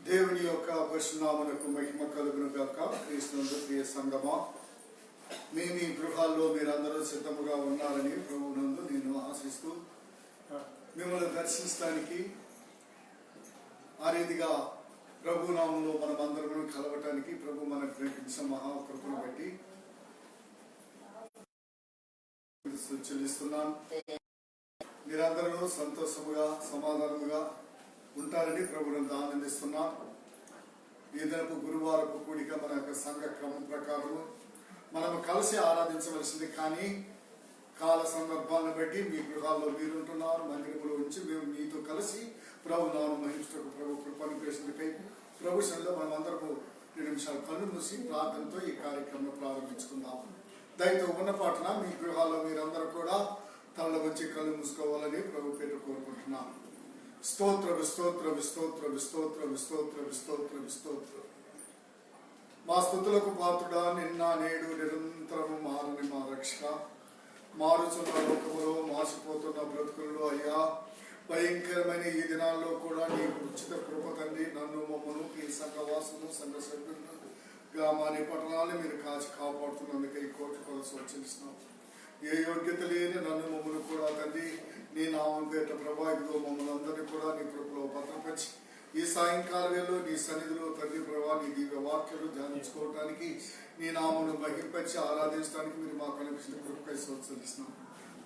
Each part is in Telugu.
దేవుని యొక్క పరిశునామమునకు మహిమ కలుగును గాక. క్రీస్తునందు ప్రియ సంగమా, మీ గృహాల్లో మీరందరూ సిద్ధముగా ఉన్నారని ప్రభువునందు నేను ఆశిస్తూ మిమ్మల్ని దర్శించడానికి, ఆ రీతిగా ప్రభునామంలో మనమందరం కలవటానికి ప్రభు మనకు ప్రేమించిన మహాకృపను బట్టి చెల్లిస్తున్నాను. మీరందరూ సంతోషముగా సమాధానముగా ఉంటారని ప్రభువును ఆనందిస్తున్నాం. ఈ దినపు గురువారపు కూడిక మన యొక్క సంఘ క్రమం ప్రకారం మనము కలిసి ఆరాధించవలసింది. కానీ కాల సందర్భాలను బట్టి మీ గృహాల్లో మీరుంటున్నారు, మందిరంలో ఉంచి మేము మీతో కలిసి ప్రభు నామమును మహించుటకు ప్రభు కృపను చేసినకై ప్రభు సన్నిధిలో మనం అందరము 2 నిమిషాలు కన్ను మూసి ప్రార్థనతో ఈ కార్యక్రమం ప్రారంభించుకుందాం. దయతో ఉన్న పాటన మీ గృహాల్లో మీరందరూ కూడా తల వచ్చి కళ్ళు మూసుకోవాలని ప్రభు పేరు కోరుకుంటున్నాం. స్తోత్ర విస్తోత్ర విస్తోత్ర విస్తోత్ర విస్తోత్ర విస్తోత్ర విస్తోత్ర. మా స్తుతులకు పాత్రుడా, నిన్న నేడు నిరంతరము మారని మా రక్షక, మారుచున్న లోకములో మాసిపోతున్న బ్రతుకుల్లో అయ్యా, భయంకరమైన ఈ దినాల్లో కూడా నీ ఉచిత కృప తండ్రి నన్ను మమ్మను ఈ సంఘవాసము సంఘ సభ్యులను గ్రామాన్ని పట్టణాన్ని మీరు కాచి కాపాడుతున్నందుకు ఈ కోటి కొలసి వచ్చిస్తున్నాం. ఏ యోగ్యత లేని నన్ను మమ్మల్ని కూడా తండ్రి నీ నామం పేట ప్రభావితో మమ్మల్ని అందరినీ కూడా నీ కృపలో భద్రపరిచి ఈ సాయంకాల వేళలో నీ సన్నిధిలో తండ్రి ప్రభా నీ దివ్య వాక్యాలు ధ్యానించుకోవడానికి, నీ నామను మహింపరిచి ఆరాధించడానికి మీరు మాకు కనిపించిన కృపకై సోత్సరిస్తున్నాం.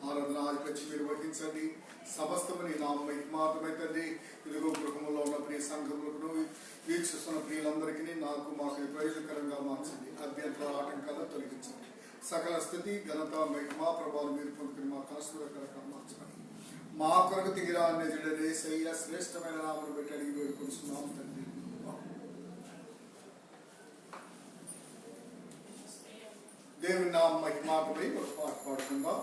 ఆరాధన ఆధిపత్యం మీరు వహించండి. సమస్తము నీ నామ మహిమార్థమై తండ్రి. ఇదిగో గృహంలో ఉన్న ప్రియ సంఘములను వీక్షిస్తున్న ప్రియులందరికీ నాకు మాకు ప్రయోజనకరంగా మార్చండి. అభ్యంతర ఆటంకాలను తొలగించండి. సకల స్థితి ఘనత మహిమా ప్రభావం మీరు పొందుకుని మా కనసూరకరంగా మార్చండి. మా కొరకు తిగిరా అనే సయ్య శ్రేష్టమైన నామను పెట్టి అడిగి వేడుకుంటున్నాం తండ్రి. దేవుని నామ మహిమార్థమై ఒక పాట పాడుకుందాం.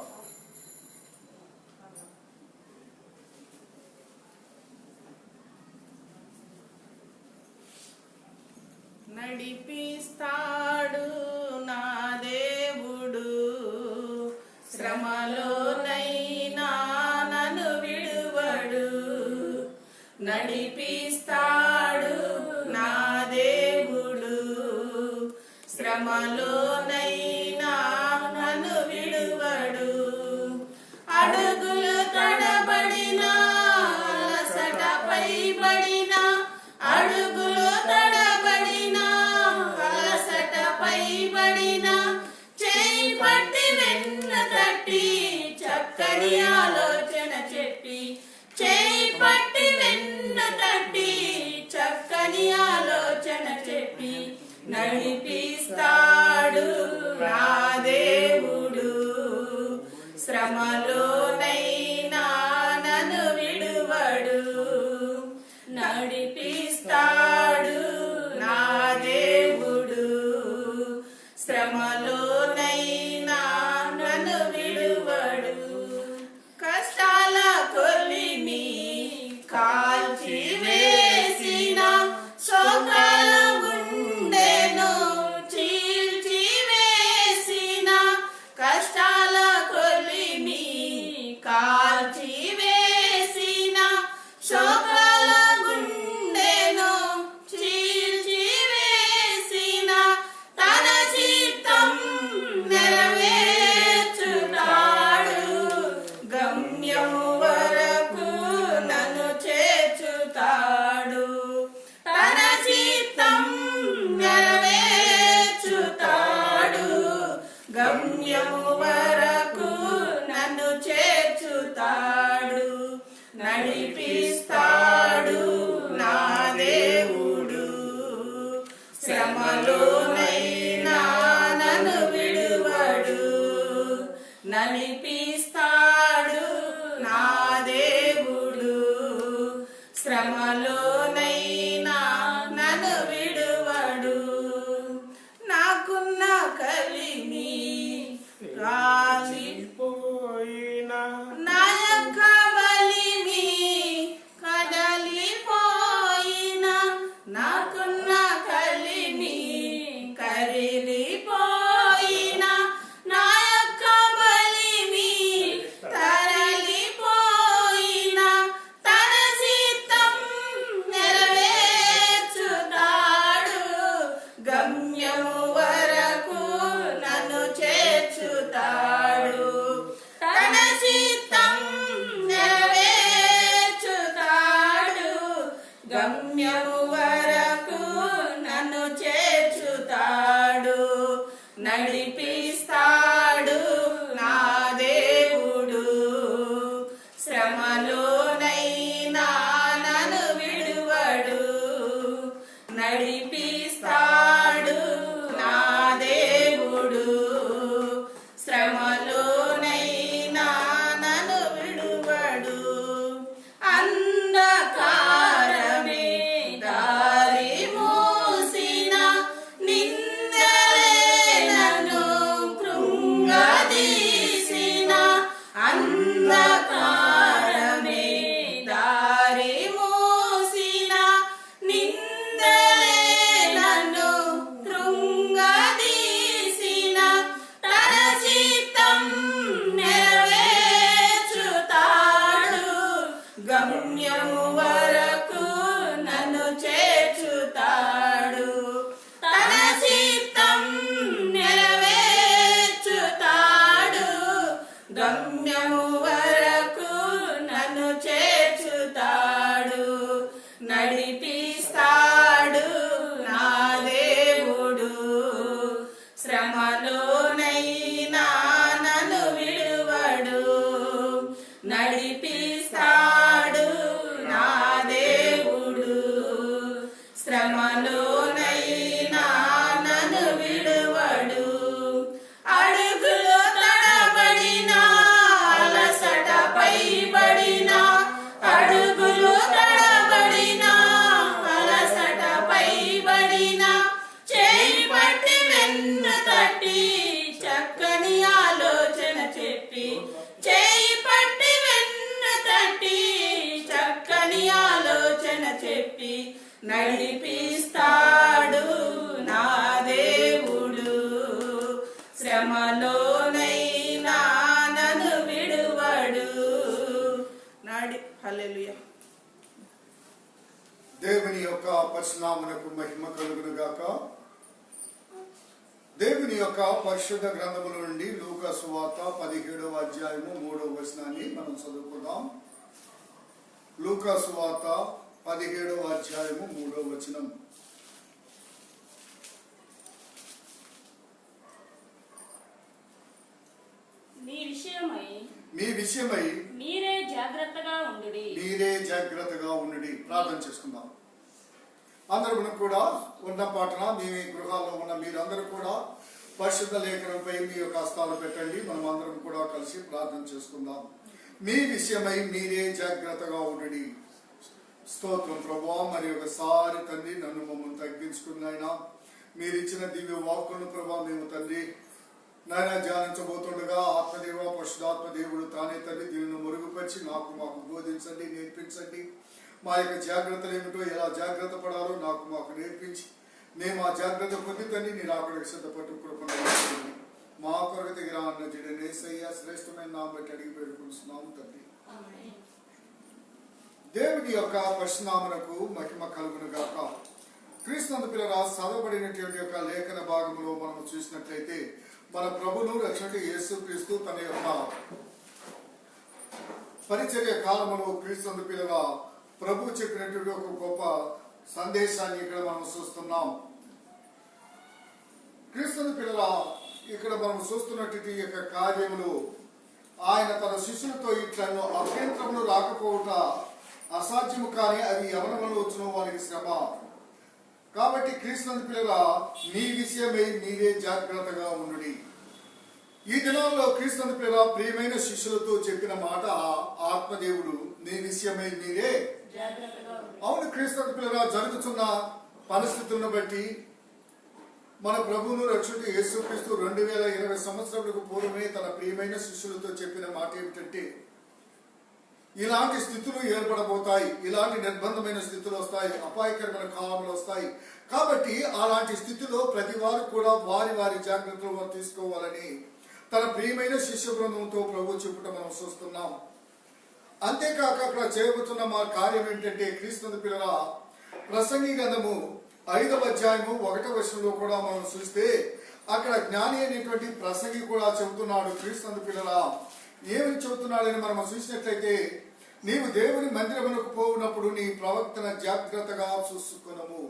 నడిపిస్తాడు నా దేవుడు, శ్రమలోనైనా నన్ను విడువడు. నడిపిస్తాడు నా దేవుడు, శ్రమలోనైనా నన్ను విడువడు. అడుగులు తడబడినా అలసటపై పడినా, అడుగులు తడబడినా అలసటపై పడినా, చేయి పట్టి వెన్న తట్టి చక్కని ఆలోచన చెప్పి, చేయి పట్టి వెన్న తట్టి చక్కని ఆలోచన చెప్పి, నడిపిస్తాడు నా దేవుడు, శ్రమలోనైనా నన్ను విడువడు. నడిపిస్తాడు నా దేవుడు, శ్రమలోనైనా నన్ను విడువడు. కష్టాల కొలిమి కాల్చి వేసిన, శోకాల గుండెను చీల్చి వేసిన, కష్టాల కొలిమి కాల్చి వేసిన, శోకాల గుండెను చీల్చి వేసిన, తన చిత్తం నెరవేర్చుతాడు. గమ్యము వరకు నన్ను చేర్చుతాడు. తన చిత్తం నెరవేర్చుతాడు. గమ్యము వరకు నన్ను చేర్చుతాడు. నడిపిస్తాడు నా దేవుడు, శ్రమలోనైనా నన్ను విడువడు. నడిపిస్తాడు నా దేవుడు, శ్రమలోనైనా నన్ను విడువడు. నాకున్న కలిమి రాలిపోయినా, నా యొక్క బలిమి కదలిపోయినా, నాకున్న కలిమి కరిలిపోయినా, నా యొక్క బలిమి తరలిపోయినా, తన చిత్తం నడిపిస్తాడు నా దేవుడు. శ్రమలోనైనా నన్ను విడువడు, నడిపిస్తాడు నా దేవుడు. శ్రమలోనైనా నన్ను విడువడు. అంధకారమే దారి మూసిన, నిందలే నన్ను కృంగదీసిన. అంధకారమే దారి మూసిన, నిందలే నన్ను కృంగదీసిన. తన చిత్తం నెరవేర్చుతాడు, గమ్యము వరకు నన్ను చేర్చుతాడు. తన చిత్తం నెరవేర్చుతాడు, గమ్యము వరకు నన్ను చేర్చుతాడు. నడిపిస్తాడు నా దేవుడు. శ్రమలోనైనా నన్ను విడువడు, నడిపిస్తాడు నా దేవుడు. శ్రమలోనైనా నన్ను విడువడు. అడుగులు తడబడినా, అలసట పైబడినా, అడుగులు తడబడినా, అలసట పైబడినా, చేయి పట్టి వెన్ను తట్టి చక్కని ఆలోచన చెప్పి, చేయి పట్టి వెన్ను తట్టి చక్కని ఆలోచన చెప్పి, నడిపిస్తాడు నా దేవుడు. శ్రమలోనైనా నన్ను విడువడు. హల్లెలూయా. దేవుని యొక్క పరిశునామమునకు మహిమ కలుగును గాక. దేవుని యొక్క పరిశుద్ధ గ్రంథముల నుండి లూకా సువార్త 17వ అధ్యాయము 3వ వచనాన్ని మనం చదువుకుందాం. లూకా సువార్త 17వ అధ్యాయము 3వ వచనం. మీ విషయమై మీరే జాగ్రత్తగా ఉండుడి. ప్రార్థన చేసుకుందాం. అందరూ కూడా ఉన్న పాటన మీ గృహాల్లో ఉన్న మీరందరూ కూడా పరిశుద్ధ లేఖనంపై మీ యొక్క హస్తాలు పెట్టండి. మనం అందరం కూడా కలిసి ప్రార్థన చేసుకుందాం. మీ విషయమై మీరే జాగ్రత్తగా ఉండుడి. స్తోత్రం ప్రభువా. మరి ఒకసారి తండ్రి నన్ను మమ్మల్ని తగ్గించుకున్నాయినా మీరు ఇచ్చిన దివ్య వాక్కులను ప్రభావ మేము తండ్రి నాయన ధ్యానించబోతుండగా ఆత్మదేవ పరిశుద్ధాత్మ దేవుడు తానే తండ్రి దీనిని మెరుగుపరిచి మాకు బోధించండి, నేర్పించండి. మా యొక్క జాగ్రత్తలు ఏమిటో, ఎలా జాగ్రత్త పడాలో మాకు నేర్పించి మేము ఆ జాగ్రత్త పొంది తండ్రి నేను అక్కడ సిద్ధపట్టు కృపను మా కొరకు దగ్గర అన్న యేసయ్య శ్రేష్టమైన నామం బట్టి అడిగి పెట్టుకుంటున్నాము తండ్రి. దేవుని యొక్క పరిశునామమునకు మహిమ కలుగును గాక. క్రీస్తు పిల్లల చదవబడినటువంటి యొక్క లేఖన భాగంలో మనం చూసినట్లయితే మన ప్రభును రక్షకుడు యేసుక్రీస్తు తన యొక్క పరిచర్య కాలములో క్రీస్తు పిల్లల ప్రభు చెప్పినటువంటి ఒక గొప్ప సందేశాన్ని ఇక్కడ మనం చూస్తున్నాం. క్రీస్తు పిల్లల ఇక్కడ మనం చూస్తున్నటువంటి యొక్క కార్యములు ఆయన తన శిష్యులతో ఇట్లను అభ్యంతరములు రాకపోవుట అసాధ్యము, కానీ అవి యవనములో వచ్చిన వారికి శ్రమ. కాబట్టి క్రీస్తు పిల్లల మీ విషయమై మీరే జాగ్రత్తగా ఉండుడి. ఈ దినాల్లో క్రీస్తు పిల్లల ప్రియమైన శిష్యులతో చెప్పిన మాట ఆత్మదేవుడు నీ విషయమై మీరే. అవును, క్రీస్తు పిల్లల జరుగుతున్న పరిస్థితులను బట్టి మన ప్రభువును రక్షకుడు యేసుక్రీస్తు 2020 సంవత్సరాలకు పూర్వమే తన ప్రియమైన శిష్యులతో చెప్పిన మాట ఏమిటంటే ఇలాంటి స్థితులు ఏర్పడబోతాయి, ఇలాంటి నిర్బంధమైన స్థితులు వస్తాయి, అపాయకరమైన కాలంలో వస్తాయి. కాబట్టి అలాంటి స్థితిలో ప్రతి వారు కూడా వారి వారి జాగ్రత్తలు వారు తీసుకోవాలని తన ప్రియమైన శిష్య బృందంతో ప్రభు చెప్పుట మనం చూస్తున్నాం. అంతేకాక అక్కడ చేయబోతున్న మా కార్యం ఏంటంటే క్రీస్తు పిల్లల ప్రసంగి గ్రంథము 5వ అధ్యాయము 1వ వచనంలో కూడా మనం చూస్తే అక్కడ జ్ఞాని అనేటువంటి ప్రసంగి కూడా చెబుతున్నాడు. క్రీస్తు పిల్లల ఏమని చెబుతున్నాడని మనం చూసినట్లయితే నీవు దేవుని మందిరమునకు పోవునప్పుడు నీ ప్రవర్తన జాగ్రత్తగా చూసుకునము.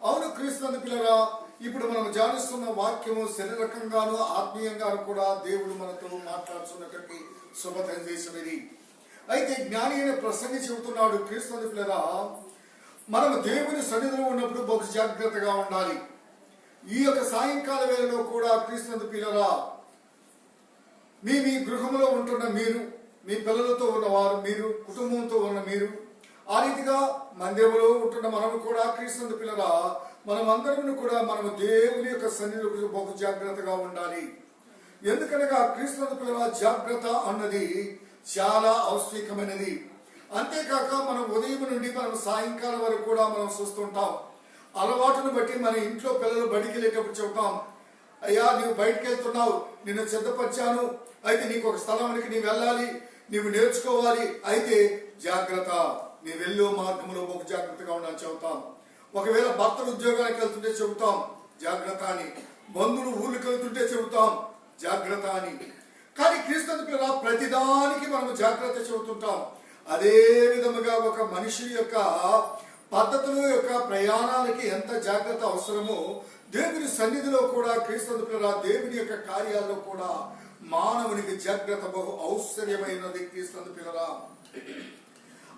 అవును క్రీస్తు పిల్లరా, ఇప్పుడు మనం ధ్యానిస్తున్న వాక్యము శరీరకంగాను ఆత్మీయంగాను కూడా దేవుడు మనతో మాట్లాడుతున్నటువంటి శుభ సందేశం ఇది. అయితే జ్ఞాని అయిన ప్రసంగి చెబుతున్నాడు, క్రీస్తు పిల్లరా, మనం దేవుని సన్నిధిలో ఉన్నప్పుడు బహు జాగ్రత్తగా ఉండాలి. ఈ యొక్క సాయంకాల వేళలో కూడా క్రీస్తు పిల్లరా, మీ గృహంలో ఉంటున్న మీరు, మీ పిల్లలతో ఉన్నవారు, మీరు కుటుంబంతో ఉన్న మీరు, ఆ రీతిగా మందిరంలో ఉంటున్న మనము కూడా క్రీస్తు పిల్లరా, మనం అందరం కూడా మనము దేవుని యొక్క సన్నిధిలో బహు జాగ్రత్తగా ఉండాలి. ఎందుకనగా క్రీస్తు పిల్లరా, జాగ్రత్త అన్నది చాలా ఆవశ్యకమైనది. అంతేకాక మనం ఉదయం నుండి మనం సాయంకాలం వరకు కూడా మనం చూస్తుంటాం. అలవాటును బట్టి మన ఇంట్లో పిల్లలు బడికి వెళ్ళేటప్పుడు చెబుతాం, అయ్యా నీవు బయటకు వెళ్తున్నావు, నిన్ను సిద్ధపరిచాను, అయితే నీకు ఒక స్థలానికి నీవు వెళ్ళాలి, నీవు నేర్చుకోవాలి, అయితే జాగ్రత్త, నీ వెళ్ళు మార్గంలో ఒక జాగ్రత్తగా ఉండాలని చెబుతాం. ఒకవేళ భర్తలు ఉద్యోగానికి వెళ్తుంటే చెబుతాం జాగ్రత్త అని, బంధువులు ఊళ్ళకి వెళ్తుంటే చెబుతాం జాగ్రత్త అని. కానీ క్రీస్తు పిల్లల ప్రతిదానికి మనం జాగ్రత్త చెబుతుంటాం. అదే విధముగా ఒక మనిషి యొక్క పద్ధతుల యొక్క ప్రయాణాలకి ఎంత జాగ్రత్త అవసరమో దేవుని సన్నిధిలో కూడా క్రీస్తు పిల్లల దేవుని యొక్క కార్యాల్లో కూడా మానవునికి జాగ్రత్త బహు ఔశ్వర్యమైనది క్రీస్తు పిల్లల.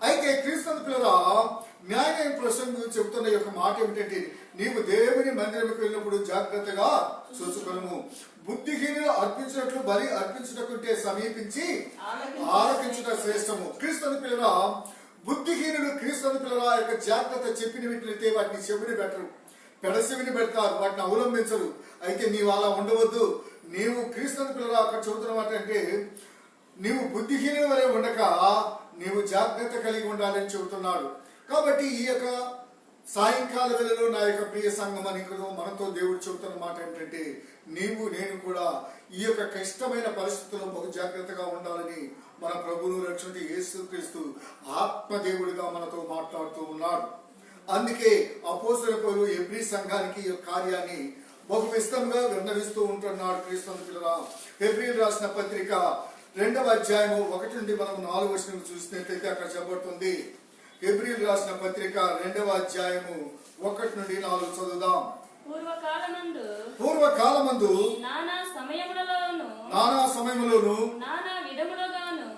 అయితే క్రీస్తు పిల్లల న్యాయ ప్రసంగం చెబుతున్న యొక్క మాట ఏమిటంటే, నీవు దేవుని మందిరంకి వెళ్ళినప్పుడు జాగ్రత్తగా చూసుకొనుము. బుద్ధిహీనులు అర్పించినట్లు బలి అర్పించుటకుంటే సమీపించి ఆలకించుట శ్రేష్టము. క్రీస్తు పిల్లల బుద్ధిహీనులు క్రీస్తు పిల్లల యొక్క జాగ్రత్త చెప్పిన వింటే వాటిని చెవిని పెట్టరు, పెడచెవిని పెడతారు, వాటిని అవలంబించరు. అయితే నీవు అలా ఉండవద్దు. నీవు క్రీస్తు పిల్లల అక్కడ చెబుతున్న మాట అంటే, నీవు బుద్ధిహీనుల వలె ఉండక నీవు జాగ్రత్త కలిగి ఉండాలని చెబుతున్నాడు. కాబట్టి ఈ యొక్క సాయంకాల వేళలో నా యొక్క ప్రియ సంఘం అని మనతో దేవుడు చెబుతున్న మాట ఏంటంటే, నీవు నేను కూడా ఈ యొక్క కష్టమైన పరిస్థితుల్లో బహు జాగ్రత్తగా ఉండాలని మన ప్రభువును రక్షణ యేసుక్రీస్తు ఆత్మదేవుడిగా మనతో మాట్లాడుతూ ఉన్నాడు. అందుకే అపోస్తలుల పౌలు ఎబ్రీ సంఘానికి ఈ కార్యాన్ని బహు విస్తరంగా విన్నవిస్తూ ఉంటున్నాడు. క్రీస్తు పిల్లరా, హెబ్రీయులకు రాసిన పత్రిక 2వ అధ్యాయము 1 నుండి మనం 4వ వచనం చూసినట్లయితే అక్కడ చెప్పబడుతుంది. హెబ్రీయులకు రాసిన పత్రిక 2వ అధ్యాయము 1 నుండి 4 చదువుదాం. పూర్వకాలమందు నానా సమయములలోను నానా విధములుగాను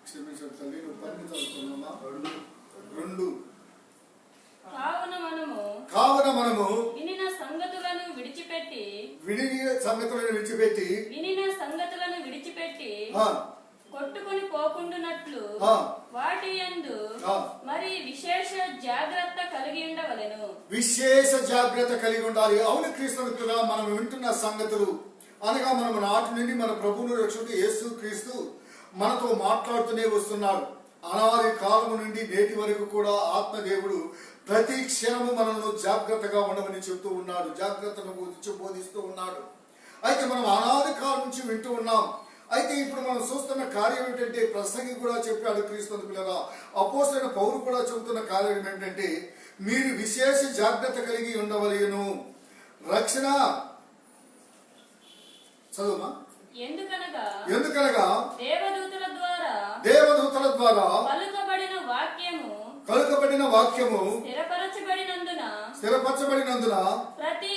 క్షమించండి తల్లి, నువ్వు పని చదువుతున్నామా? 2 కావున మనము వినిన సంగతులను విడిచిపెట్టి కొట్టుకొని పోకుండునట్లు వాటి యందు మరి విశేష జాగ్రత్త కలిగి ఉండవలెను. విశేష జాగ్రత్త కలిగి ఉండాలి. అవును క్రీస్తు మనం వింటున్న సంగతులు అనగా మనం నాటి నుండి మన ప్రభువును రక్షకుడు యేసు క్రీస్తు మనతో మాట్లాడుతూనే వస్తున్నాడు. అనాది కాలము నుండి నేటి వరకు కూడా ఆత్మదేవుడు ప్రతి క్షణము మనల్ని జాగ్రత్తగా ఉండమని చెబుతూ ఉన్నాడు, జాగ్రత్తను బోధిస్తూ ఉన్నాడు. అయితే మనం అనాది కాలం నుంచి వింటూ ఉన్నాం. అయితే ఇప్పుడు మనం చూస్తున్న కార్యం ఏంటంటే, ప్రసంగి కూడా చెప్పాడు క్రీస్తు పిల్లల, అపోస్తలుడైన పౌలు కూడా చెబుతున్న కార్యం ఏంటంటే, మీరు విశేష జాగ్రత్త కలిగి ఉండవలెను. రక్షణ చదువుమా. ఎందుకనగా దేవదూతల ద్వారా పలుకబడిన వాక్యము స్థిరపరచబడినందున ప్రతి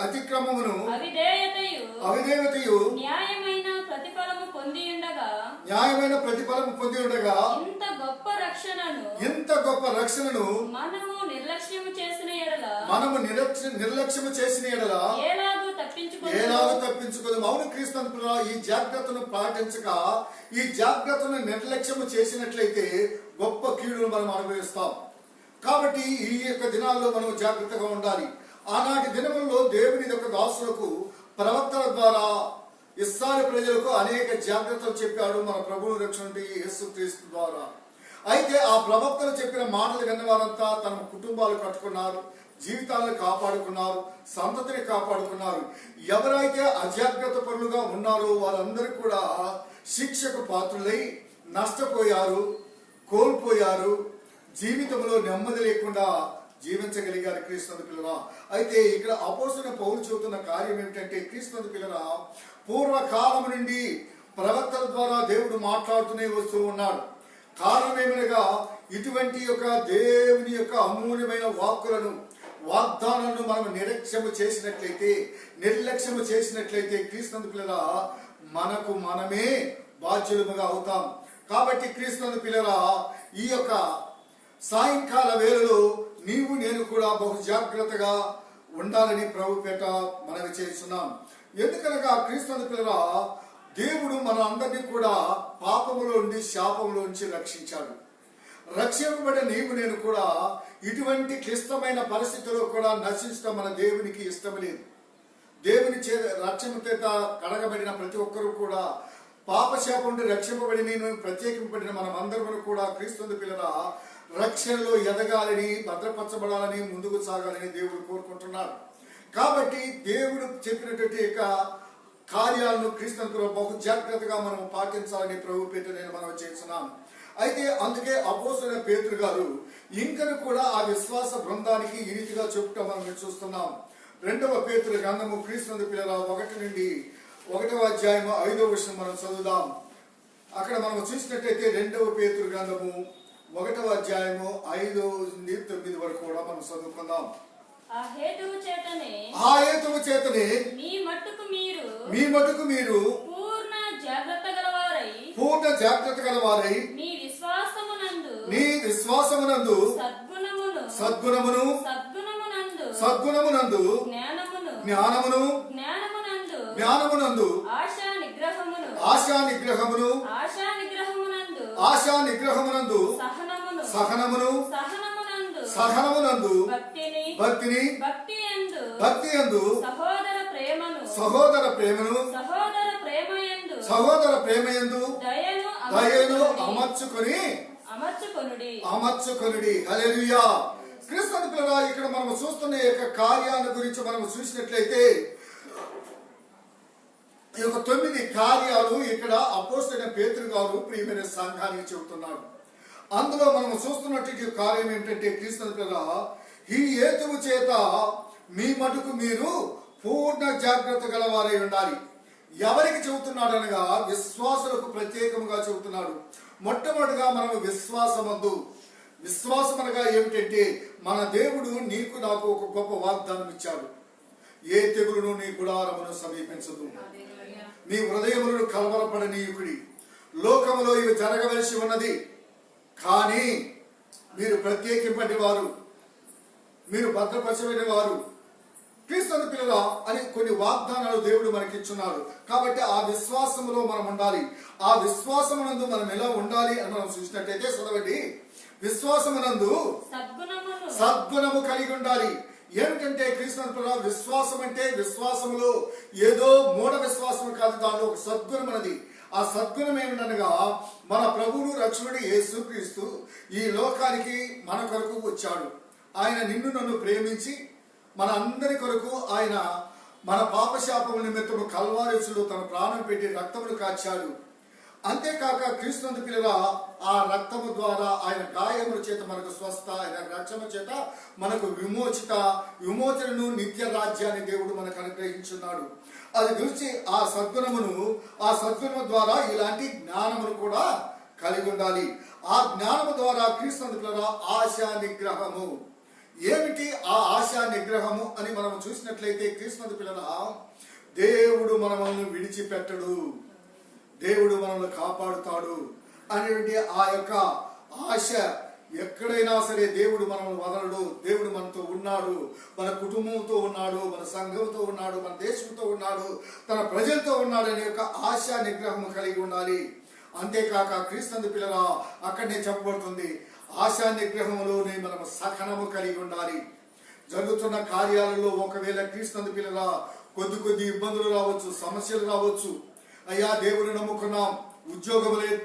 అతిక్రమమును అవిధేయతయు న్యాయమైన ప్రతిఫలము పొంది ఉండగా ఇంత గొప్ప రక్షణను మనము నిర్లక్ష్యము చేసిన ఎడల ఎలాగూ తప్పించుకోదు. అవును క్రీస్తు ఈ జాగ్రత్తను పాటించక ఈ జాగ్రత్తను నిర్లక్ష్యము చేసినట్లయితే గొప్ప కీడును మనం అనుభవిస్తాం. కాబట్టి ఈ యొక్క దినాల్లో మనం జాగ్రత్తగా ఉండాలి. ఆనాటి దినముల్లో దేవుని యొక్క దాసులకు ప్రవక్తల ద్వారా ఇశ్రాయేలు ప్రజలకు అనేక జాగ్రత్తలు చెప్పాడు మన ప్రభువు రక్షణ యేసుక్రీస్తు ద్వారా. అయితే ఆ ప్రవక్తలు చెప్పిన మాటలు విన్న వారంతా తమ కుటుంబాలు కట్టుకున్నారు, జీవితాలను కాపాడుకున్నారు, సంతతిని కాపాడుకున్నారు. ఎవరైతే అజాగ్రత్త పరులుగా ఉన్నారో వారందరూ కూడా శిక్షకు పాత్రులై నష్టపోయారు, కోల్పోయారు, జీవితంలో నెమ్మది లేకుండా జీవించగలిగారు క్రీస్తు పిల్లల. అయితే ఇక్కడ అపోస్తలుడైన పౌలు చెబుతున్న కార్యం ఏమిటంటే, క్రీస్తు పిల్లల పూర్వకాలం నుండి ప్రవక్తల ద్వారా దేవుడు మాట్లాడుతూనే వస్తూ ఉన్నాడు. కారణం ఏమనగా ఇటువంటి యొక్క దేవుని యొక్క అమూల్యమైన వాక్కులను వాగ్దానాలను మనం నిర్లక్ష్యము చేసినట్లయితే క్రీస్తు పిల్లరా మనకు మనమే బాధ్యులముగా అవుతాం. కాబట్టి క్రీస్తు పిల్లరా ఈ యొక్క సాయంకాల వేళలో నీవు నేను కూడా బహు జాగ్రత్తగా ఉండాలని ప్రభు పేట మనవి చేస్తున్నాం. ఎందుకనగా క్రీస్తు పిల్లరా దేవుడు మన అందరినీ కూడా పాపములో నుండి శాపములో నుంచి రక్షించాడు. రక్షింపబడిన నీవు నేను కూడా ఇటువంటి క్లిష్టమైన పరిస్థితుల్లో కూడా నశించడం మన దేవునికి ఇష్టం లేదు. దేవుని రక్షణ చేత కడగబడిన ప్రతి ఒక్కరూ కూడా పాపశాపం నుండి రక్షింపబడి నేను ప్రత్యేకింపబడిన మనం అందరూ కూడా క్రీస్తు పిల్లల రక్షణలో ఎదగాలని, భద్రపరచబడాలని, ముందుకు సాగాలని దేవుడు కోరుకుంటున్నాడు. కాబట్టి దేవుడు చెప్పినటువంటి యొక్క కార్యాలను క్రీస్తు బహు జాగ్రత్తగా మనం పాటించాలని ప్రభు పేట నేను మనం చేస్తున్నాను. అయితే అందుకే అపోస్తలుడైన పేతురు గారు ఇంకను కూడా ఆ విశ్వాస బృందానికి ఈ రీతిగా చెప్పుట మనం చూస్తున్నాం. 2వ పేతురు గ్రంథము క్రీస్తు పిల్లల 1 నుండి 1వ అధ్యాయము 5వ వచనం మనం చదువుదాం. అక్కడ మనం చూసినట్లయితే 2వ పేతురు గ్రంథము 1వ అధ్యాయము 5 నుండి 9 వరకు కూడా మనం చదువుకుందాం. ఆ హేతువు చేతనే మీ మట్టుకు మీరు పూర్ణ జాగ్రత్త గలవారై నీ విశ్వాసమునందు సద్గుణమునందు జ్ఞానమునందు ఆశా నిగ్రహమునందు సహనమునందు భక్తిని సహోదర ప్రేమయందు దయను అమర్చుకొనుడి. హల్లెలూయా. క్రీస్తు పిల్లరా ఇక్కడ మనం చూస్తున్న యొక్క కార్యాల గురించి మనం చూసినట్లయితే ఈ యొక్క 9 కార్యాలు ఇక్కడ అపోస్తలుడైన పేతురు గారు ప్రియమైన సంఘానికి చెబుతున్నాడు. అందులో మనం చూస్తున్నటువంటి కార్యం ఏంటంటే క్రీస్తు పిల్లరా ఈ హేతువు చేత మీ మటుకు మీరు పూర్ణ జాగ్రత్త గలవారై ఉండాలి. ఎవరికి చెబుతున్నాడు అనగా విశ్వాసులకు ప్రత్యేకముగా చెబుతున్నాడు. మొట్టమొదటిగా మనం విశ్వాసం అనగా ఏమిటంటే మన దేవుడు నీకు నాకు ఒక గొప్ప వాగ్దానం ఇచ్చాడు. ఏ తెగులును నీ గుడారమును సమీపించదు, నీ హృదయములను కలవరపడనీయుకుడి. లోకములో ఇవి జరగవలసి ఉన్నది, కానీ మీరు ప్రత్యేకింపటి వారు, మీరు భద్రపరచబడిన వారు క్రీస్తు పిల్లల అని కొన్ని వాగ్దానాలు దేవుడు మనకి ఇచ్చున్నాడు. కాబట్టి ఆ విశ్వాసములో మనం ఉండాలి. ఆ విశ్వాసమునందు మనం ఎలా ఉండాలి అని మనం చూసినట్టయితే చదవండి. విశ్వాసమునందు సద్గుణము కలిగి ఉండాలి. ఏమిటంటే క్రీస్తు పిల్లల విశ్వాసం అంటే విశ్వాసములో ఏదో మూఢ విశ్వాసం కాదు, దానిలో ఒక సద్గుణం అన్నది. ఆ సద్గుణం ఏమిటనగా మన ప్రభువు రక్షకుడు యేసుక్రీస్తు ఈ లోకానికి మన కొరకు వచ్చాడు. ఆయన నిన్ను నన్ను ప్రేమించి మన అందరి కొరకు ఆయన మన పాపశాపము నిమిత్తము కల్వారిలో తన ప్రాణం పెట్టి రక్తమును కాచాడు. అంతేకాక క్రీస్తు పిల్లల ఆ రక్తము ద్వారా ఆయన గాయముల చేత మనకు స్వస్థ, ఆయన రక్షణ చేత మనకు విమోచనను నిత్య రాజ్యాన్ని దేవుడు మనకు అనుగ్రహించున్నాడు. అది గురించి ఆ సద్గుణము ద్వారా ఇలాంటి జ్ఞానమును కూడా కలిగి ఉండాలి. ఆ జ్ఞానము ద్వారా క్రీస్తు పిల్లల ఆశా నిగ్రహము. ఏమిటి ఆ ఆశా నిగ్రహము అని మనం చూసినట్లయితే క్రీస్తు పిల్లల దేవుడు మనల్ని విడిచిపెట్టడు, దేవుడు మనల్ని కాపాడుతాడు అనేటువంటి ఆ యొక్క ఆశ. ఎక్కడైనా సరే దేవుడు మనల్ని వదలడు. దేవుడు మనతో ఉన్నాడు, మన కుటుంబంతో ఉన్నాడు, మన సంఘంతో ఉన్నాడు, మన దేశంతో ఉన్నాడు, తన ప్రజలతో ఉన్నాడు అనే యొక్క ఆశా నిగ్రహము కలిగి ఉండాలి. అంతేకాక క్రీస్తు పిల్లల అక్కడనే చెప్పబడుతుంది ఆశా నిగ్రహంలోనే మనం సహనము కలిగి ఉండాలి. జరుగుతున్న కార్యాలలో ఒకవేళ క్రీస్తు పిల్లల కొద్ది ఇబ్బందులు రావచ్చు, సమస్యలు రావచ్చు. అయ్యా దేవుని నమ్ముకున్నాం, ఉద్యోగం లేదు,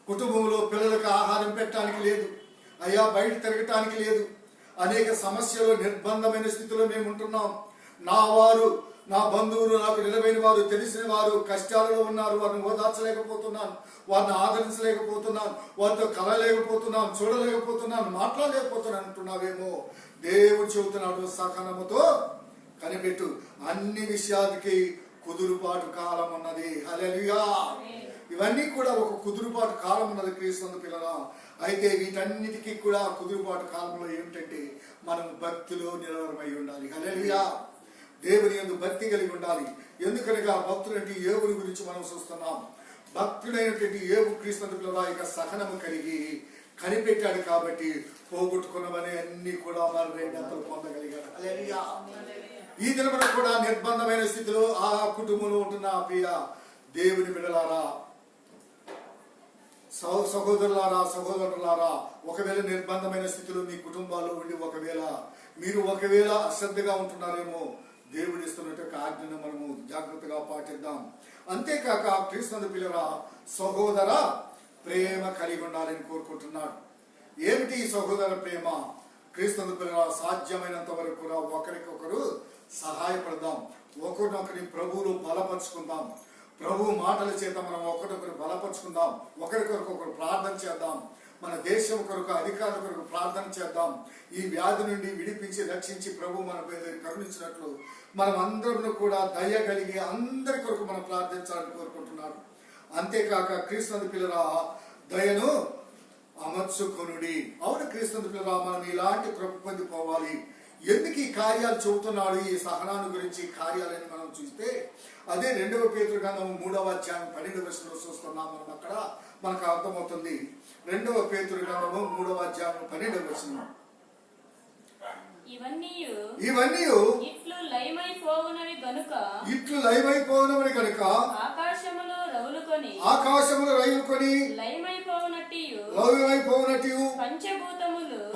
కుటుంబంలో పిల్లలకు ఆహారం పెట్టడానికి లేదు, అయ్యా బయట తిరగటానికి లేదు, అనేక సమస్యలు నిర్బంధమైన స్థితిలో మేము ఉంటున్నాం. నా బంధువులు, నాకు నిలబైన వారు, తెలిసిన వారు కష్టాలలో ఉన్నారు, వారిని ఓదార్చలేకపోతున్నాను, వారిని ఆదరించలేకపోతున్నాను, వారితో కలలేకపోతున్నాను, చూడలేకపోతున్నాను, మాట్లాడలేకపోతున్నాను అంటున్నావేమో. దేవుడు చెబుతున్నాడు సహనముతో కనిపెట్టు, అన్ని విషయాలకి కుదురుపాటు కాలం ఉన్నది. హల్లెలూయా. ఇవన్నీ కూడా ఒక కుదురుపాటు కాలం ఉన్నది క్రీస్తు పిల్లల. అయితే వీటన్నిటికీ కూడా కుదురుబాటు కాలంలో ఏమిటంటే మనం భక్తిలో నిలవరమై ఉండాలి. హల్లెలూయా. దేవుని యందు భక్తి కలిగి ఉండాలి. ఎందుకనగా భక్తులంటే ఏవుని గురించి మనం చూస్తున్నాం. భక్తుడైనటువంటి ఏవు క్రీస్తు యొక్క సహనము కలిగి కనిపెట్టాడు కాబట్టి పోగొట్టుకున్నవని అన్ని కూడా మనం రెండంతలు పొందగలిగాడు. హల్లెలూయా. ఈ దినమున కూడా నిర్బంధమైన స్థితిలో ఆ కుటుంబంలో ఉంటున్న ప్రియ దేవుని బిడ్డలారా, సహోదరులారా, సహోదరులారా, ఒకవేళ నిర్బంధమైన స్థితిలో మీ కుటుంబాల్లో ఉండి ఒకవేళ అశ్రద్ధగా ఉంటున్నారేమో, దేవుడు ఇస్తున్నట్టు ఆజ్ఞను మనము జాగ్రత్తగా పాటిద్దాం. అంతేకాక క్రీస్తు పిల్లరా, సహోదర ప్రేమ కలిగి ఉండాలని కోరుకుంటున్నాడు. ఏమిటి ఈ సహోదర ప్రేమ? క్రీస్తు పిల్లరా, సాధ్యమైనంత వరకు కూడా ఒకరికొకరు సహాయపడదాం, ఒకరినొకరిని ప్రభువులో బలపరుచుకుందాం. ప్రభు మాటల చేత మనం ఒకరికొకరు బలపరుచుకుందాం, ఒకరికొకరు ప్రార్థన చేద్దాం. మన దేశం కొరకు, అధికారుల కొరకు ప్రార్థన చేద్దాం. ఈ వ్యాధి నుండి విడిపించి రక్షించి ప్రభు మన కరుణించినట్లు మనం అందరం కూడా దయ కలిగి అందరి కొరకు మనం ప్రార్థించాలని కోరుకుంటున్నాడు. అంతేకాక క్రీస్తు పిల్లరా, దయను అమర్చుకొనుడి. అవును క్రీస్తు పిల్లరా, మనం ఇలాంటి కృప పొందిపోవాలి. ఎందుకు ఈ కార్యాలు చెబుతున్నాడు? ఈ సహనాన్ని గురించి కార్యాలని మనం చూస్తే అదే 2వ పేతురు గ్రంథం 3వ అధ్యాయం 12వ వచనంలో చూస్తున్నాం. మనం అక్కడ మనకు అర్థమవుతుంది. 2వ పేతురు గ్రంథము 3వ అధ్యాయం 12వ వచనం. ఇవన్నీ ఇట్లు లయమైపోవునవి గనుక ఆకాశములో రవులుకొని లయమైపోవునట్టు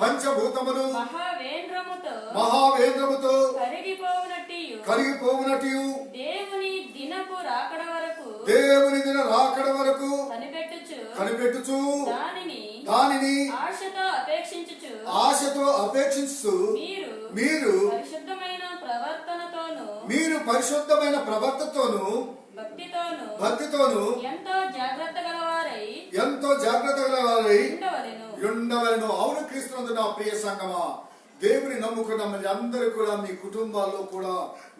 పంచభూతములు మహావేంద్రముతో కరిగిపోవునట్టు దేవుని దిన రాకడ వరకు కనిపెట్టుచు దానిని ఆశతో అపేక్షించు మీరు పరిశుద్ధమైన ప్రవర్తనతోను భక్తితోను ఎంతో జాగ్రత్త గలవారై ఉండవలెను. అవును క్రీస్తునందు నా ప్రియ సంగమా, దేవుని నమ్ముకున్న మరి అందరూ కూడా మీ కుటుంబాల్లో కూడా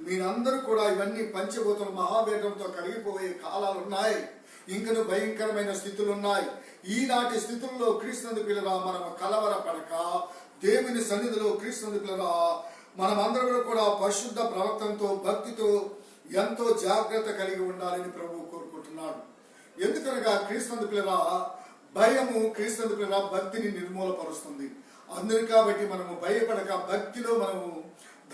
మీరందరూ కూడా ఇవన్నీ పంచభూతాలు మహావేగంతో కరిగిపోయే కాలాలు ఉన్నాయి. ఇంకను భయంకరమైన స్థితులు ఉన్నాయి. ఈనాటి స్థితుల్లో క్రీస్తునందు పిల్లరా, మనం కలవరపడక దేవుని సన్నిధిలో క్రీస్తునందు పిల్లరా మనమందరూ కూడా పరిశుద్ధ ప్రవర్తనతో భక్తితో ఎంతో జాగ్రత్త కలిగి ఉండాలని ప్రభువు కోరుకుంటున్నాడు. ఎందుకనగా క్రీస్తునందు పిల్లరా, భయము క్రీస్తునందు పిల్లరా భక్తిని నిర్మూలపరుస్తుంది. అందుని కాబట్టి మనము భయపడక భక్తిలో మనము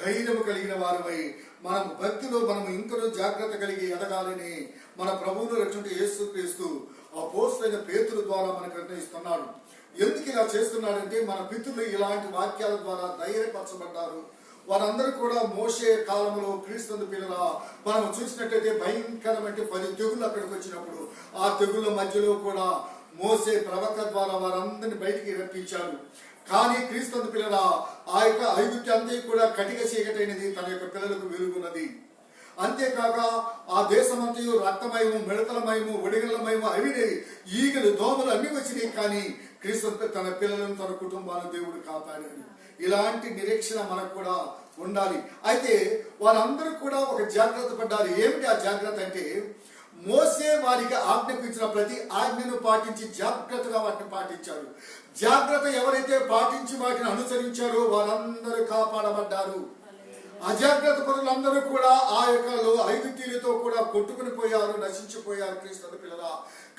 ధైర్యము కలిగిన వారమై మనం భక్తిలో మనము ఇంకనూ జాగ్రత్త కలిగి ఎదగాలని మన ప్రభువును రక్షించే యేసుక్రీస్తు అపోస్తలుడైన పేతురు ద్వారా మనకు నిర్ణయిస్తున్నాడు. ఎందుకు ఇలా చేస్తున్నాడంటే మన పితరులు ఇలాంటి వాక్యాల ద్వారా ధైర్యపరచబడ్డారు. వారందరూ కూడా మోషే కాలంలో క్రీస్తు పిల్లల మనం చూసినట్లయితే భయంకరమైన 10 తెగుళ్ళు అక్కడికి వచ్చినప్పుడు ఆ తెగుళ్ళ మధ్యలో కూడా మోసే ప్రవక్త ద్వారా వారందరినీ బయటికి రప్పించాడు. కానీ క్రీస్తు పిల్లల ఆ యొక్క ఐగుప్తు అంతా కూడా కటిక చీకటైనది, తన యొక్క పిల్లలకు వెలుగున్నది. అంతేకాక ఆ దేశమంతయు రక్తమయము, మిడతలమయము, ఒడిగళ్ళమయము, అవినే ఈగలు, దోమలు అన్ని వచ్చినాయి. కానీ క్రీస్తు తన పిల్లలను, తన కుటుంబాలను దేవుడు కాపాడాడు. ఇలాంటి నిరీక్షణ మనకు కూడా ఉండాలి. అయితే వారందరూ కూడా ఒక జాగ్రత్త పడ్డారు. ఏమిటి ఆ జాగ్రత్త అంటే, మోసే వారికి ఆజ్ఞాపించిన ప్రతి ఆజ్ఞను పాటించి జాగ్రత్తగా వాటిని పాటించారు. జాగ్రత్త ఎవరైతే పాటించి వాటిని అనుసరించారో వారందరూ కాపాడబడ్డారు. అజాగ్రత్త పరులందరూ కూడా ఆ యొక్క ఐగుప్తీయులతో కూడా కొట్టుకుని పోయారు, నశించిపోయారు క్రీస్తు పిల్లల.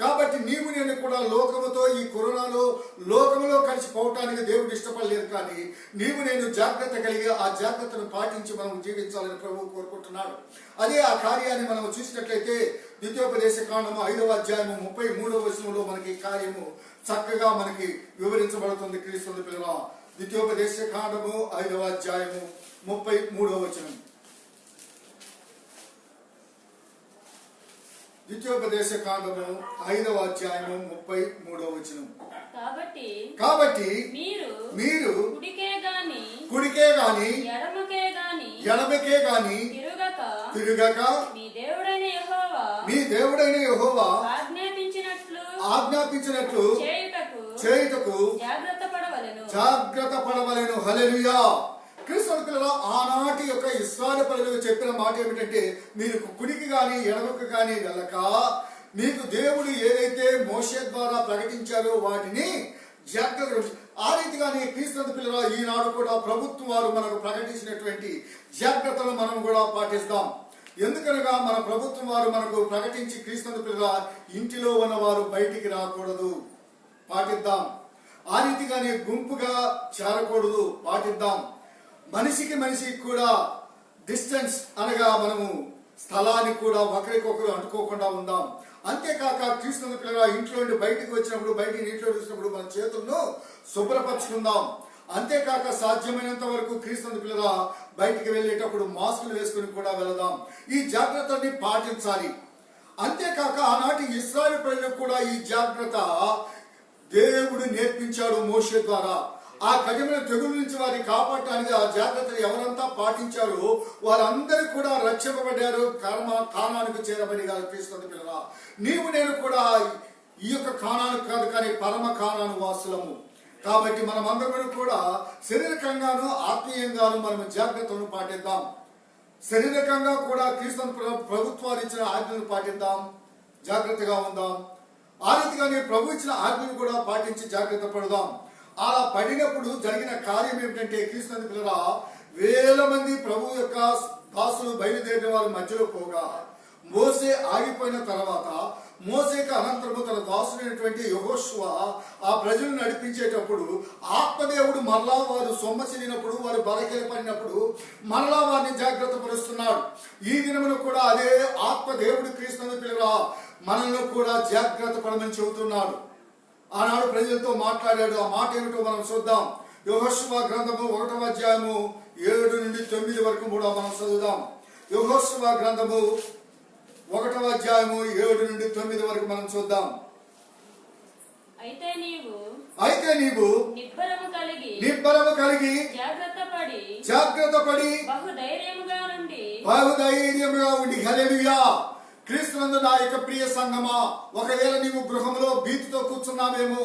కాబట్టి నీవు నేను కూడా లోకముతో ఈ కరోనాలో లోకములో కలిసిపోవటానికి దేవుడు ఇష్టపడలేదు. కానీ నీవు నేను జాగ్రత్త కలిగి ఆ జాగ్రత్తను పాటించి మనం జీవించాలని ప్రభువు కోరుకుంటున్నాడు. అదే ఆ కార్యాన్ని మనం చూసినట్లయితే ద్వితీయోపదేశ కాండము 5వ అధ్యాయము 33వ వచనంలో మనకి కార్యము చక్కగా మనకి వివరించబడుతుంది. క్రీస్తు పిల్లల ద్వితీయోపదేశ కాండము 5వ అధ్యాయము 33వ వచనం. ద్వితీయోపదేశ కాండము 5వ అధ్యాయము 33వ వచనం. కాబట్టి మీరు కుడికే గాని ఎడమకే గాని తిరుగక మీ దేవుడైన యెహోవా ఆజ్ఞాపించినట్లు చేయుటకు జాగ్రత్త పడవలెను. హల్లెలూయా. క్రీస్తు పిల్లలు ఆనాటి యొక్క ఇశ్రాయేలు ప్రజలకు చెప్పిన మాట ఏమిటంటే, మీరు కుడికి గాని ఎడమకు గాని వెళ్ళక మీకు దేవుడు ఏదైతే మోషే ద్వారా ప్రకటించారో వాటిని జాగ్రత్త. ఆ రీతిగానే క్రీస్తు పిల్లల ఈనాడు కూడా ప్రభుత్వం వారు మనకు ప్రకటించినటువంటి జాగ్రత్తలు మనం కూడా పాటిస్తాం. ఎందుకనగా మన ప్రభుత్వం వారు మనకు ప్రకటించి క్రీస్తు పిల్లల ఇంటిలో ఉన్నవారు బయటికి రాకూడదు, పాటిద్దాం. ఆ రీతిగానే గుంపుగా చేరకూడదు, పాటిద్దాం. మనిషికి మనిషికి కూడా డిస్టెన్స్ అనగా మనము స్థలానికి కూడా ఒకరికొకరు అంటుకోకుండా ఉందాం. అంతేకాక క్రీస్తు పిల్లల ఇంట్లో నుండి బయటికి వచ్చినప్పుడు, బయటికి నీటిలో చూసినప్పుడు మన చేతులను శుభ్రపరచుకుందాం. అంతేకాక సాధ్యమైనంత వరకు క్రీస్తు పిల్లల బయటికి వెళ్ళేటప్పుడు మాస్కులు వేసుకుని కూడా వెళదాం. ఈ జాగ్రత్తని పాటించాలి. అంతేకాక ఆనాటి ఇశ్రాయేలు ప్రజలకు కూడా ఈ జాగ్రత్త దేవుడు నేర్పించాడు మోషే ద్వారా. ఆ కఠినమైన తెగుల నుంచి వారిని కాపాడటానికి ఆ జాగ్రత్తలు ఎవరంతా పాటించారో వారందరూ కూడా రక్షింపబడ్డారు, కానానికి చేరబడిగారు. క్రీస్తు పిల్లల నీవు నేను కూడా ఈ యొక్క కానాను కాదు కానీ పరమ కానాను వాసులము. కాబట్టి మనమందరం కూడా శారీరకంగాను ఆత్మీయంగాను మనం జాగ్రత్తలను పాటిద్దాం. శారీరకంగా కూడా క్రీస్తు ప్రభుత్వాలు ఇచ్చిన ఆజ్ఞలను పాటిద్దాం, జాగ్రత్తగా ఉందాం. ఆ రీతిగానే ప్రభు ఇచ్చిన ఆజ్ఞను కూడా పాటించి జాగ్రత్త పడదాం. అలా పడినప్పుడు జరిగిన కార్యం ఏమిటంటే క్రీస్తు పిల్లల వేల మంది ప్రభు యొక్క దాసులు బయలుదేరిన వారి మధ్యలో పోగా మోసే ఆగిపోయిన తర్వాత మోసేకి అనంతరము తన దాసుడైనటువంటి యెహోషువ ఆ ప్రజలను నడిపించేటప్పుడు ఆత్మదేవుడు మరలా వారు సొమ్మసిలినప్పుడు, వారు బలహీనపడినప్పుడు మరలా వారిని జాగ్రత్త పరుస్తున్నాడు. ఈ దినమును కూడా అదే ఆత్మదేవుడు క్రీస్తు పిల్లల మనల్ని కూడా జాగ్రత్త పడమని చెబుతున్నాడు. ఆనాడు ప్రజలతో మాట్లాడాడు. ఆ మాట ఏమిటో మనం చూద్దాం. యెహోషువ గ్రంథము 1వ అధ్యాయము 7 నుండి 9 వరకు కూడా మనం చదువుదాం. యెహోషువ గ్రంథము 1వ అధ్యాయము 7 నుండి 9 వరకు మనం చూద్దాం. అయితే నీవు నిబ్బరము కలిగి జాగ్రత్త పడి బహుధైర్యముగా ఉండి. హల్లెలూయా. క్రీస్తునందు నా యొక్క ప్రియ సంగమా, ఒకవేళ నీవు గృహంలో భీతితో కూర్చున్నావేమో,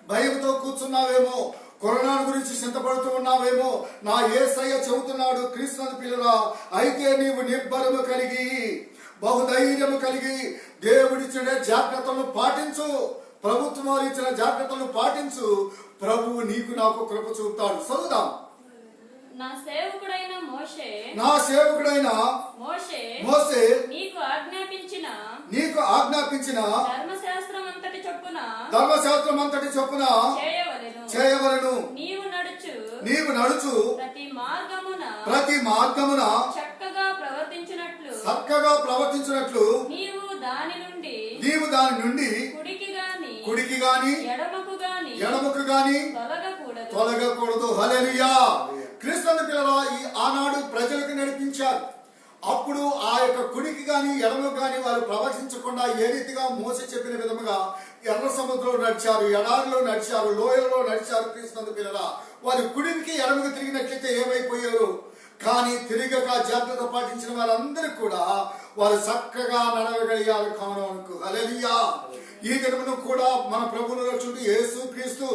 భయంతో కూర్చున్నావేమో, కరోనా గురించి చింతపడుతూ ఉన్నావేమో, నా యేసయ్య చెబుతున్నాడు క్రీస్తునందు పిల్లరా, అయితే నీవు నిబ్బరము కలిగి బహుధైర్యము కలిగి దేవుడిచ్చిన జాగ్రత్తలను పాటించు, ప్రభుత్వం వారు ఇచ్చిన జాగ్రత్తలను పాటించు. ప్రభువు నీకు నాకు కృప చూపుతాడు. చదువుదాం. నా సేవకుడైన మోషే నీకు ఆజ్ఞాపించిన ధర్మశాస్త్రం అంతటి చొప్పున చేయవలెను. నీవు నడుచు ప్రతి మార్గమున చక్కగా ప్రవర్తించినట్లు నీవు దాని నుండి కుడికి గాని ఎడమకు గాని తొలగకూడదు. హల్లెలూయా. క్రీస్తు పిల్లల ఈ ఆనాడు ప్రజలకు నడిపించారు. అప్పుడు ఆ యొక్క కుడికి గాని ఎడమకు గాని వారు ప్రవచించకుండా ఏ రీతిగా మోసే చెప్పిన విధముగా ఎర్ర సముద్రంలో నడిచారు, ఎడారిలో నడిచారు, లోయలో నడిచారు. క్రీస్తు పిల్లల వారు కుడికి ఎడమకు తిరిగినట్లయితే ఏమైపోయారు? కానీ తిరిగక జాగ్రత్త పాటించిన వారందరూ కూడా వారు చక్కగా నడవగలిగారు కానుకు. హల్లెలూయా. ఈ దినమును కూడా మన ప్రభువును రక్షకుడు యేసు క్రీస్తు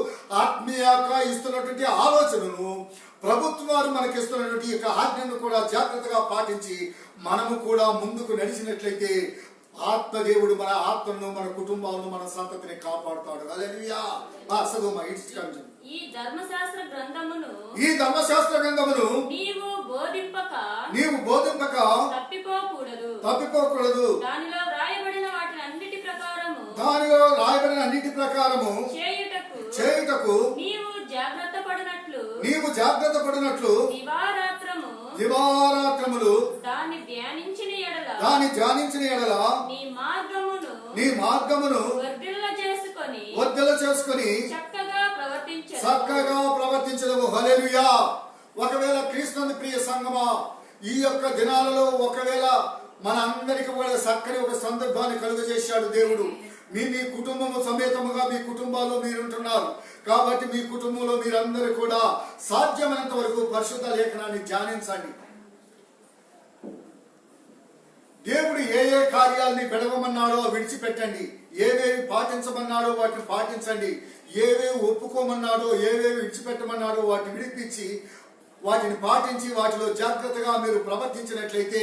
ఆత్మీయంగా ఇస్తున్నటువంటి ఆలోచనను ప్రభుత్వం వారు మనకి ఇస్తున్నటువంటి యొక్క ఆజ్ఞను కూడా జాగ్రత్తగా పాటించి మనము కూడా ముందుకు నడిచినట్లయితే ఆత్మదేవుడు మన ఆత్మను, మన కుటుంబాలను, మన సంతతిని కాపాడుతాడు. హల్లెలూయా. ఈ ధర్మశాస్త్ర గ్రంథమును నీవు బోధింపక తప్పిపోకూడదు. దానిలో రాయబడిన అన్నిటి ప్రకారము చేయుటకు నీవు జాగ్రత్త పడినట్లు దివారాత్రములు దాన్ని ధ్యానించిన ఎడల నీ మార్గమును వర్ధిల్ల చేసుకొని చక్కగా ప్రవర్తించదవు. హల్లెలూయా. ఒకవేళ క్రీస్తుని ప్రియ సంగమా, ఈ యొక్క దినాలలో ఒకవేళ మన అందరికి కూడా చక్కని ఒక సందర్భాన్ని కలుగజేశాడు దేవుడు. మీ కుటుంబము సమేతముగా మీ కుటుంబాల్లో మీరుంటున్నారు కాబట్టి మీ కుటుంబంలో మీరందరూ కూడా సాధ్యమైనంత వరకు పరిశుద్ధ లేఖనాన్ని ధ్యానించండి. దేవుడు ఏ కార్యాలని విడవమన్నాడో విడిచిపెట్టండి, ఏవేవి పాటించమన్నాడో వాటిని పాటించండి, ఏవేవి ఒప్పుకోమన్నాడో ఏవేవి విడిచిపెట్టమన్నాడో వాటిని విడిపించి వాటిని పాటించి వాటిలో జాగ్రత్తగా మీరు ప్రవర్తించినట్లయితే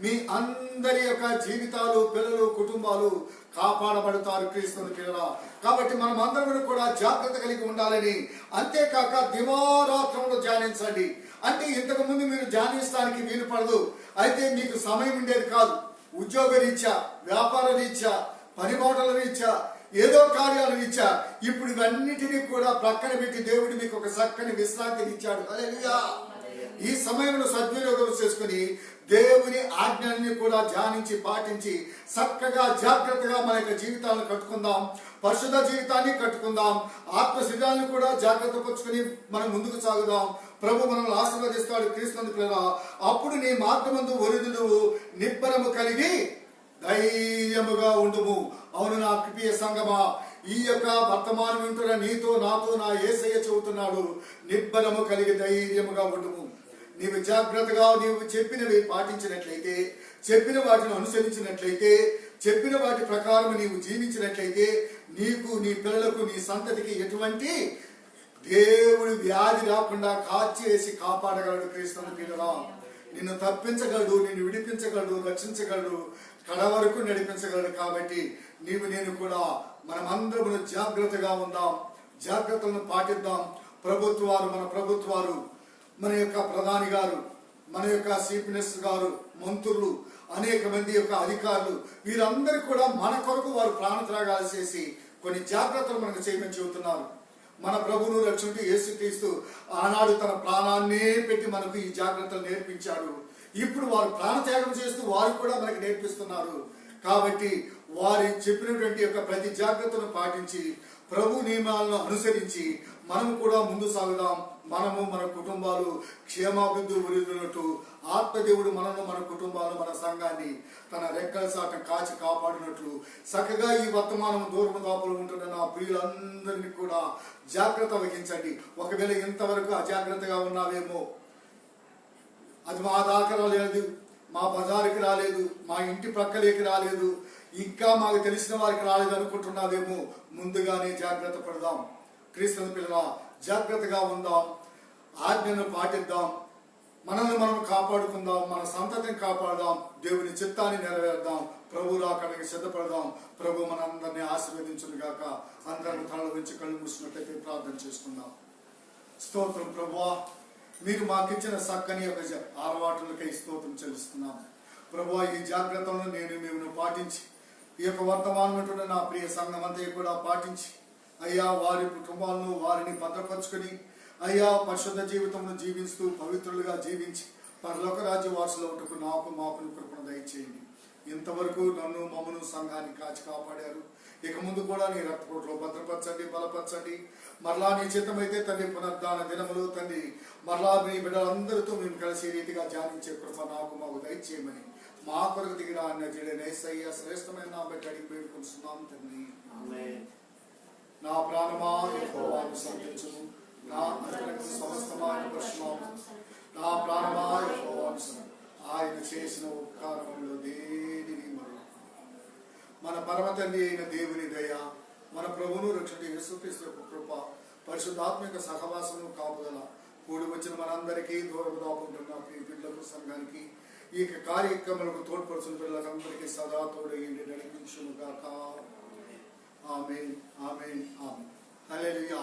మీ అందరి యొక్క జీవితాలు, పిల్లలు, కుటుంబాలు కాపాడబడతారు క్రీస్తుని పిల్లల. కాబట్టి మనం అందరం కూడా జాగ్రత్త కలిగి ఉండాలని, అంతేకాక దివారాత్రములు ధ్యానించండి. అంటే ఇంతకు ముందు మీరు ధ్యానించడానికి వీలు పడదు, అయితే మీకు సమయం ఉండేది కాదు. ఉద్యోగ రీత్యా, వ్యాపార రీత్యా, పనిబాటల రీత్యా, ఏదో కార్యాల రీత్యా ఇప్పుడు ఇవన్నిటినీ కూడా ప్రక్కన పెట్టి దేవుడు మీకు ఒక చక్కని విశ్రాంతిని ఇచ్చాడు. హల్లెలూయా. ఈ సమయంలో సద్వినియోగం చేసుకుని దేవుని ఆజ్ఞల్ని కూడా ధ్యానించి పాటించి చక్కగా జాగ్రత్తగా మన యొక్క జీవితాలను కట్టుకుందాం, పరిశుద్ధ జీవితాన్ని కట్టుకుందాం, ఆత్మశరీరాన్ని కూడా జాగ్రత్త పరుచుకుని మనం ముందుకు సాగుదాం. ప్రభు మనల్ని ఆశీర్వదిస్తాడు క్రీస్తుని పిల్లల. అప్పుడు నీ మార్గమందు ఒరిదువు, నిబ్బరము కలిగి ధైర్యముగా ఉండుము. అవును నా ప్రియ సంగమా, ఈ యొక్క వర్తమానం వింటున్న నీతో నాతో నా యేసయ్య చెబుతున్నాడు, నిబ్బరము కలిగి ధైర్యముగా ఉండుము. నీవు జాగ్రత్తగా నీవు చెప్పినవి పాటించినట్లయితే, చెప్పిన వాటిని అనుసరించినట్లయితే, చెప్పిన వాటి ప్రకారం నీవు జీవించినట్లయితే నీకు, నీ పిల్లలకు, నీ సంతతికి ఎటువంటి దేవుడు వ్యాధి రాకుండా కాచేసి కాపాడగలడు క్రీస్తుని పిల్లలా. నిన్ను తప్పించగలడు, నిన్ను విడిపించగలడు, రక్షించగలడు, కడ వరకు నడిపించగలడు. కాబట్టి నీవు నేను కూడా మనమందరము జాగ్రత్తగా ఉందాం, జాగ్రత్తలను పాటిద్దాం. మన ప్రభుత్వాలు, మన యొక్క ప్రధాని గారు, మన యొక్క చీఫ్ మినిస్టర్ గారు, మంత్రులు, అనేక మంది యొక్క అధికారులు, వీరందరూ కూడా మన కొరకు వారు ప్రాణత్యాగాలు చేసి కొన్ని జాగ్రత్తలు మనకు చేయమని చెబుతున్నారు. మన ప్రభువును రక్షకుడు యేసుక్రీస్తు ఆనాడు తన ప్రాణాన్నే పెట్టి మనకు ఈ జాగ్రత్తలు నేర్పించాడు. ఇప్పుడు వారు ప్రాణత్యాగం చేస్తూ వారు కూడా మనకు నేర్పిస్తున్నారు. కాబట్టి వారి చెప్పినటువంటి యొక్క ప్రతి జాగ్రత్తను పాటించి ప్రభు నియమాలను అనుసరించి మనము కూడా ముందు సాగుదాం. మనము మన కుటుంబాలు క్షేమాభివృద్ధి వృద్ధులట్టు ఆత్మదేవుడు మనను, మన కుటుంబాలు, మన సంఘాన్ని తన రెక్కల సాట కాచి కాపాడినట్లు చక్కగా ఈ వర్తమానం దూరం కాపులు ఉంటున్న నా ప్రియులందరినీ కూడా జాగ్రత్త వహించండి. ఒకవేళ ఇంతవరకు అజాగ్రత్తగా ఉన్నావేమో, అది మా దాకా రాలేదు, మా బజారుకి రాలేదు, మా ఇంటి ప్రక్కలేకి రాలేదు, ఇంకా మాకు తెలిసిన వారికి రాలేదు అనుకుంటున్నావేమో, ముందుగానే జాగ్రత్త పడదాం. క్రీస్తుని పిల్లల జాగ్రత్తగా ఉందాం, ఆజ్ఞను పాటిద్దాం, మనల్ని మనం కాపాడుకుందాం, మన సంతతిని కాపాడదాం, దేవుని చిత్తాన్ని నెరవేర్దాం, ప్రభు రాకడానికి సిద్ధపడదాం. ప్రభు మనందరినీ ఆశీర్వదించును గాక. అందరం తనలో నుంచి కళ్ళు మూసినట్లయితే ప్రార్థన చేసుకుందాం. స్తోత్రం ప్రభువా, మీరు మాకిచ్చిన చక్కని యొక్క అలవాట్లకై స్తోత్రం చెల్లిస్తున్నాం. ప్రభువా, ఈ జాగ్రత్తలను మేము పాటించి ఈ యొక్క వర్తమానం నా ప్రియ సంఘం అంతా కూడా పాటించి అయ్యా వారి కుటుంబాలను వారిని భద్రపరుచుకొని అయ్యా పరిశుద్ధ జీవితంలో జీవిస్తూ పవిత్రులుగా జీవించి పరలోక రాజ్య వాసులు ఒకటి మాకును కృపణ దయచేయండి. ఇంతవరకు నన్ను మమ్మను సంఘాన్ని కాచి కాపాడారు. ఇక ముందు కూడా నీ రక్తకోటలో భద్రపరచండి, బలపరచండి. మరలా నీ చిత్తమైతే తండ్రి పునరుద్ధాన దినములు తండ్రి మరలా మీ బిడ్డలందరితో మేము కలిసి రీతిగా ధ్యానించే కృప మాకు దయచేయమని మా కొరకు దిగిన యేసయ్య శ్రేష్టమైన నా బిడ్డ అడిగి వేడుకుంటున్నాం తండ్రి. నా ప్రాణమా యెహోవాను స్తుతించుము, నా అంతరంగ సమస్తమైన పరిశుద్ధము, నా ప్రాణమా యెహోవాను స్తుతించుము. ఆయన చేసిన ఉపకారములో దేనిని మరువము. మన పరమ తండ్రి అయిన దేవుని దయ, మన ప్రభువును రక్షకుడు యేసుక్రీస్తు యొక్క కృప, పరిశుద్ధాత్మిక సహవాసము కాపుదల కూడి వచ్చిన మనందరికీ దూరముగా ఉంటున్న పిల్లలకు సంఘానికి ఈ కార్యక్రమాలకు తోడ్పడుతున్న పిల్లలందరికీ సదా తోడయ్యండి నడిపించును గాక. ఆమేన్, ఆమేన్, ఆమేన్. హల్లెలూయా.